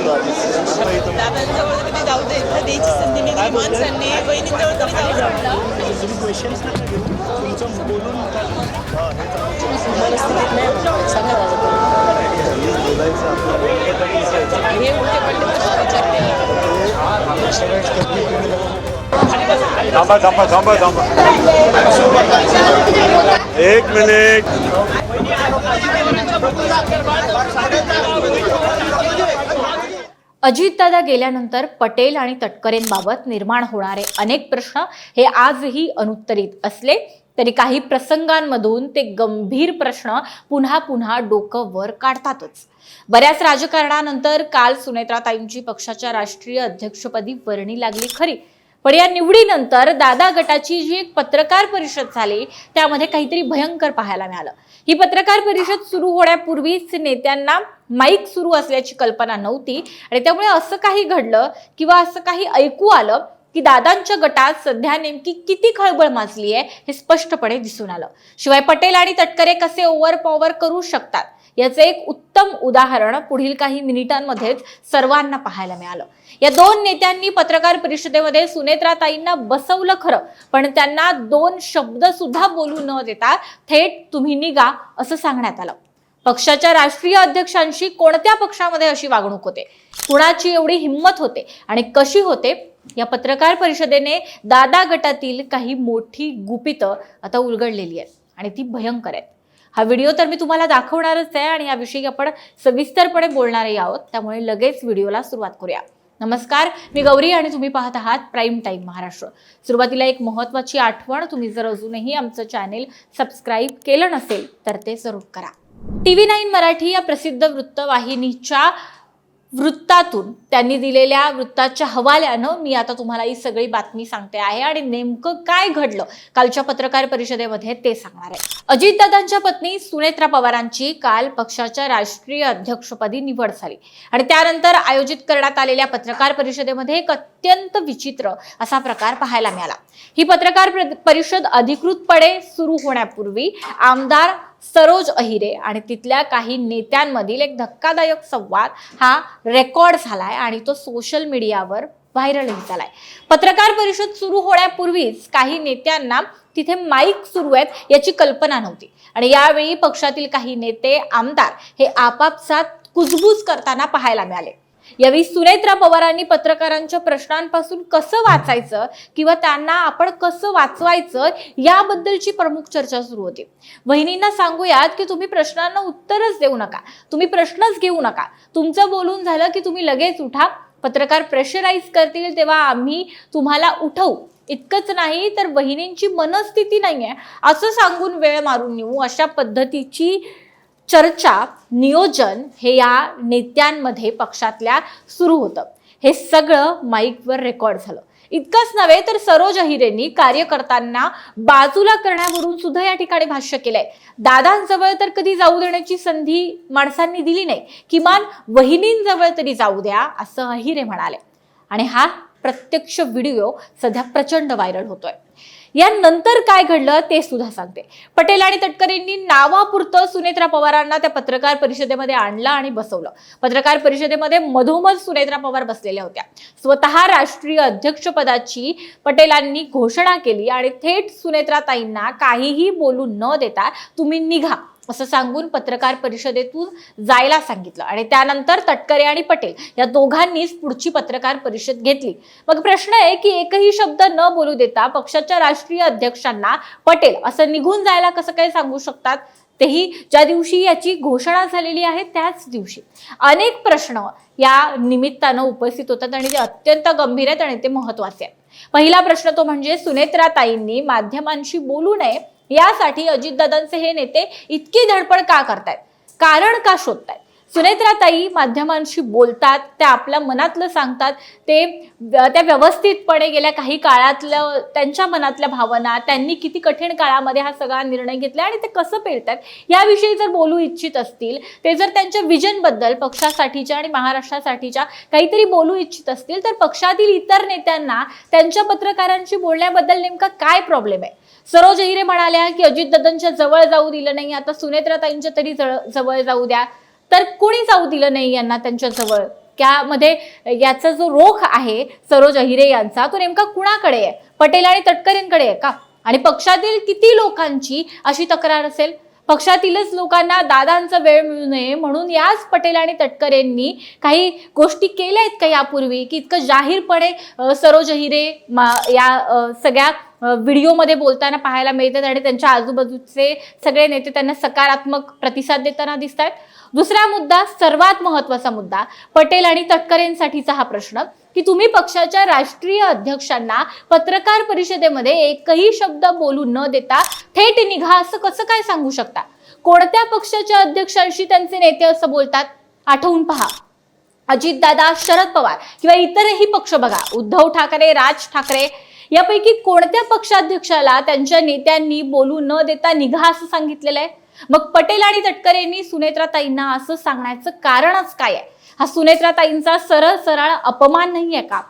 होतो आधीच. दादांजवळ कधी जाऊ दे, द्यायची संधी मिळाली माणसांनी, बहिणींजवळ तरी जाऊ शकता. तुम्ही क्वेश्चन्स नका घेऊ, तुमचं बोलून मनस्थितीत नाही सांगा बोलायचं आपलं हे उलटे पलटे प्रश्न विचारते. थांबा थांबा थांबा थांबा एक मिनिट. अजितदादा गेल्यानंतर पटेल आणि तटकरेंबाबत निर्माण होणारे अनेक प्रश्न हे आजही अनुत्तरित असले तरी काही प्रसंगांमधून ते गंभीर प्रश्न पुन्हा पुन्हा डोकं वर काढतातच. बऱ्याच राजकारणानंतर काल सुनेत्राताईंची पक्षाच्या राष्ट्रीय अध्यक्षपदी वर्णी लागली खरी, पण या निवडीनंतर दादा गटाची जी एक पत्रकार परिषद झाली त्यामध्ये काहीतरी भयंकर पाहायला मिळालं. ही पत्रकार परिषद सुरू होण्यापूर्वीच नेत्यांना माईक सुरू असल्याची कल्पना नव्हती आणि त्यामुळे असं काही घडलं किंवा असं काही ऐकू आलं की दादांच्या गटात सध्या नेमकी किती खळबळ माजली आहे हे स्पष्टपणे दिसून आलं. शिवाय पटेल आणि तटकरे कसे ओव्हर पॉवर करू शकतात याचे एक उत्तम उदाहरण पुढील काही मिनिटांमध्येच सर्वांना पाहायला मिळालं. या दोन नेत्यांनी पत्रकार परिषदेमध्ये सुनेत्राताईंना बसवलं खरं, पण त्यांना दोन शब्द सुद्धा बोलू न देता थेट तुम्ही निघा असं सांगण्यात आलं. पक्षाच्या राष्ट्रीय अध्यक्षांशी कोणत्या पक्षामध्ये अशी वागणूक होते, कुणाची एवढी हिंमत होते आणि कशी होते, या पत्रकार परिषदेने दादा गटातील काही मोठी गुपितं आता उलगडलेली आहेत आणि ती भयंकर आहेत. हा व्हिडिओ तर मी तुम्हाला दाखवणारच आहे आणि याविषयी आपण सविस्तरपणे बोलणारही आहोत, त्यामुळे लगेच व्हिडिओला सुरुवात करूया. नमस्कार, मी गौरी आणि तुम्ही पाहत आहात प्राईम टाईम महाराष्ट्र. सुरुवातीला एक महत्त्वाची आठवण, तुम्ही जर अजूनही आमचं चॅनेल सबस्क्राईब केलं नसेल तर ते जरूर करा. TV9 मराठी या प्रसिद्ध वृत्तवाहिनीच्या वृत्तातून त्यांनी दिलेल्या वृत्ताच्या हवाल्यानं मी आता तुम्हाला ही सगळी बातमी सांगते आहे आणि नेमकं काय घडलं कालच्या पत्रकार परिषदेमध्ये ते सांगणार आहे. अजितदादांच्या पत्नी सुनेत्रा पवारांची काल पक्षाच्या राष्ट्रीय अध्यक्षपदी निवड झाली आणि त्यानंतर आयोजित करण्यात आलेल्या पत्रकार परिषदेमध्ये एक अत्यंत विचित्र असा प्रकार पाहायला मिळाला. ही पत्रकार परिषद अधिकृतपणे सुरू होण्यापूर्वी आमदार सरोज अहिरे आणि तिथल्या काही नेत्यांमधील एक धक्कादायक संवाद हा रेकॉर्ड झालाय आणि तो सोशल मीडियावर व्हायरलही झालाय. पत्रकार परिषद सुरू होण्यापूर्वीच काही नेत्यांना तिथे माईक सुरू आहेत याची कल्पना नव्हती आणि यावेळी पक्षातील काही नेते आमदार हे आपापसात कुजबूज करताना पाहायला मिळाले. यावेळी सुनेत्रा पवारांनी पत्रकारांच्या प्रश्नांपासून कसं वाचायचं किंवा त्यांना आपण कसं वाचवायचं याबद्दलची प्रमुख चर्चा सुरू होती. वहिनींना सांगूयात की तुम्ही प्रश्नांना उत्तरच देऊ नका, तुम्ही प्रश्नच घेऊ नका, तुमचं बोलून झालं की तुम्ही लगेच उठा, पत्रकार प्रेशराईज करतील तेव्हा आम्ही तुम्हाला उठवू. इतकंच नाही तर वहिनींची मनस्थिती नाहीये असं सांगून वेळ मारून नेऊ अशा पद्धतीची चर्चा नियोजन हे या नेत्यांमध्ये पक्षातल्या सुरू होतं. हे सगळं माईकवर रेकॉर्ड झालं. इतकंच नव्हे तर सरोज अहिरेंनी कार्यकर्त्यांना बाजूला करण्यावरून सुद्धा या ठिकाणी भाष्य केलंय. दादांजवळ तर कधी जाऊ देण्याची संधी माणसांनी दिली नाही, किमान वहिनींजवळ तरी जाऊ द्या असं अहिरे म्हणाले आणि हा प्रत्यक्ष व्हिडिओ सध्या प्रचंड व्हायरल होतोय. यानंतर काय घडलं ते सुद्धा सांगते. पटेल आणि तटकरेंनी नावापुरतं सुनेत्रा पवारांना त्या पत्रकार परिषदेमध्ये आणलं आणि बसवलं. पत्रकार परिषदेमध्ये मधोमध सुनेत्रा पवार बसलेल्या होत्या. स्वतः राष्ट्रीय अध्यक्षपदाची पटेलांनी घोषणा केली आणि थेट सुनेत्राताईंना काहीही बोलू न देता तुम्ही निघा असं सांगून पत्रकार परिषदेतून जायला सांगितलं आणि त्यानंतर तटकरे आणि पटेल या दोघांनीच पुढची पत्रकार परिषद घेतली. मग प्रश्न आहे की एकही शब्द न बोलू देता पक्षाच्या राष्ट्रीय अध्यक्षांना पटेल असं निघून जायला कसं काय सांगू शकतात, तेही ज्या दिवशी याची घोषणा झालेली आहे त्याच दिवशी. अनेक प्रश्न या निमित्तानं उपस्थित होतात आणि ते अत्यंत गंभीर आहेत आणि ते महत्वाचे आहेत. पहिला प्रश्न तो म्हणजे सुनेत्राताईंनी माध्यमांशी बोलू नये यासाठी अजितदादांचे हे नेते इतकी धडपड का करतायत, कारण का शोधतायत. सुनेत्राताई माध्यमांशी बोलतात, त्या आपल्या मनातलं सांगतात, त्या व्यवस्थितपणे गेल्या काही काळातलं त्यांच्या मनातल्या भावना, त्यांनी किती कठीण काळामध्ये हा सगळा निर्णय घेतला आणि ते कसं पेलतात याविषयी जर बोलू इच्छित असतील, ते जर त्यांच्या विजन बद्दल पक्षासाठीच्या आणि महाराष्ट्रासाठीच्या काहीतरी बोलू इच्छित असतील तर पक्षातील इतर नेत्यांना त्यांच्या पत्रकारांशी बोलण्याबद्दल नेमका काय प्रॉब्लेम आहे. सरोज अहिरे म्हणाल्या की अजितदादांच्या जवळ जाऊ दिलं नाही, आता सुनेत्राताईंच्या तरी जवळ जाऊ द्या. तर कोणी जाऊ दिलं नाही यांना त्यांच्या जवळ, त्यामध्ये याचा जो रोख आहे सरोज अहिरे यांचा तो नेमका कुणाकडे आहे? पटेल आणि तटकरेंकडे आहे का? आणि पक्षातील किती लोकांची अशी तक्रार असेल? पक्षातीलच लोकांना दादांचा वेळ मिळू नये म्हणून याच पटेल आणि तटकरेंनी काही गोष्टी केल्या आहेत का यापूर्वी की इतकं जाहीरपणे सरोज अहिरे या सगळ्या व्हिडिओमध्ये बोलताना पाहायला मिळतात आणि त्यांच्या आजूबाजूचे सगळे नेते त्यांना सकारात्मक प्रतिसाद देताना दिसत आहेत? दुसरा मुद्दा, सर्वात महत्वाचा मुद्दा, पटेल आणि तटकरेंसाठीचा हा प्रश्न की तुम्ही पक्षाच्या राष्ट्रीय अध्यक्षांना पत्रकार परिषदेमध्ये एकही शब्द बोलू न देता थेट निघा असं कसं काय सांगू शकता? कोणत्या पक्षाच्या अध्यक्षांशी त्यांचे नेते असं बोलतात? आठवून पहा. अजितदादा, शरद पवार किंवा इतरही पक्ष बघा, उद्धव ठाकरे, राज ठाकरे, यापैकी कोणत्या पक्षाध्यक्षाला त्यांच्या नेत्यांनी बोलू न देता निघा असं सांगितलेलं आहे? मग पटेल आणि तटकरेंनी सुनेत्राताईंना असं सांगण्याचं कारणच काय आहे? हा सुनेत्राताईंचा सरळ सरळ अपमान नाहीये का?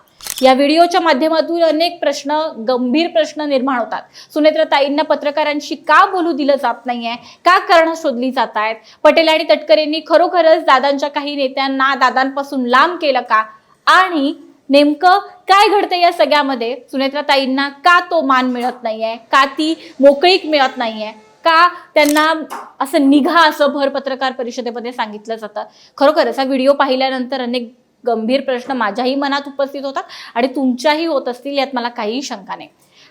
या व्हिडिओच्या माध्यमातून अनेक प्रश्न, गंभीर प्रश्न निर्माण होतात. सुनेत्राताईंना पत्रकारांशी का बोलू दिलं जात नाहीये? का कारणं शोधली जात आहेत? पटेल आणि तटकरेंनी खरोखरच दादांच्या काही नेत्यांना दादांपासून लांब केलं का? आणि नेमकं काय घडतं या सगळ्यामध्ये? सुनेत्राताईंना का तो मान मिळत नाहीये? का ती मोकळीक मिळत नाहीये? का त्यांना असं निघा असं भर पत्रकार परिषदेमध्ये सांगितलं जातं? खरोखरच हा व्हिडिओ पाहिल्यानंतर अनेक गंभीर प्रश्न माझ्याही मनात उपस्थित होतात आणि तुमच्याही होत असतील यात मला काहीही शंका नाही.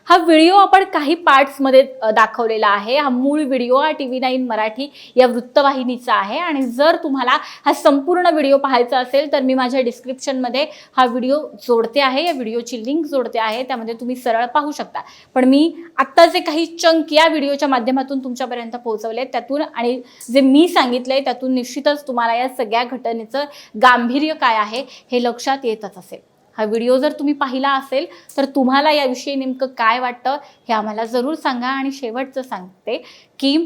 हा व्हिडिओ आपण काही पार्ट्समध्ये दाखवलेला आहे. हा मूळ व्हिडिओ हा TV9 मराठी या वृत्तवाहिनीचा आहे आणि जर तुम्हाला हा संपूर्ण व्हिडिओ पाहायचा असेल तर मी माझ्या डिस्क्रिप्शनमध्ये हा व्हिडिओ जोडते आहे, या व्हिडिओची लिंक जोडते आहे, त्यामध्ये तुम्ही सरळ पाहू शकता. पण मी आत्ता जे काही चंक या व्हिडिओच्या माध्यमातून तुमच्यापर्यंत पोहोचवले त्यातून आणि जे मी सांगितलंय त्यातून निश्चितच तुम्हाला या सगळ्या घटनेचं गांभीर्य काय आहे हे लक्षात येतच असेल. हा व्हिडिओ जर तुम्ही पाहिला असेल तर तुम्हाला याविषयी नेमकं काय वाटतं हे आम्हाला जरूर सांगा. आणि शेवटचं सांगते की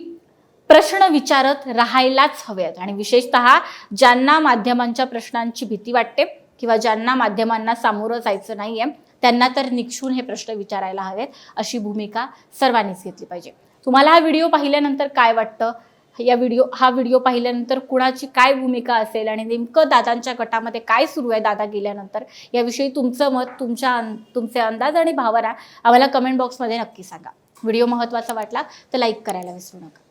प्रश्न विचारत राहायलाच हवेत आणि विशेषतः ज्यांना माध्यमांच्या प्रश्नांची भीती वाटते किंवा ज्यांना माध्यमांना सामोरं जायचं नाहीये त्यांना तर निक्षून हे प्रश्न विचारायला हवेत अशी भूमिका सर्वांनीच घेतली पाहिजे. तुम्हाला हा व्हिडिओ पाहिल्यानंतर काय वाटतं? हा व्हिडिओ पाहिल्यानंतर कुणाची काय भूमिका असेल आणि नेमकं दादांच्या गटामध्ये काय सुरू आहे दादा गेल्यानंतर याविषयी तुमचं मत, तुमचे अंदाज आणि भावना आम्हाला कमेंट बॉक्समध्ये नक्की सांगा. व्हिडिओ महत्त्वाचा वाटला तर लाईक करायला विसरू नका.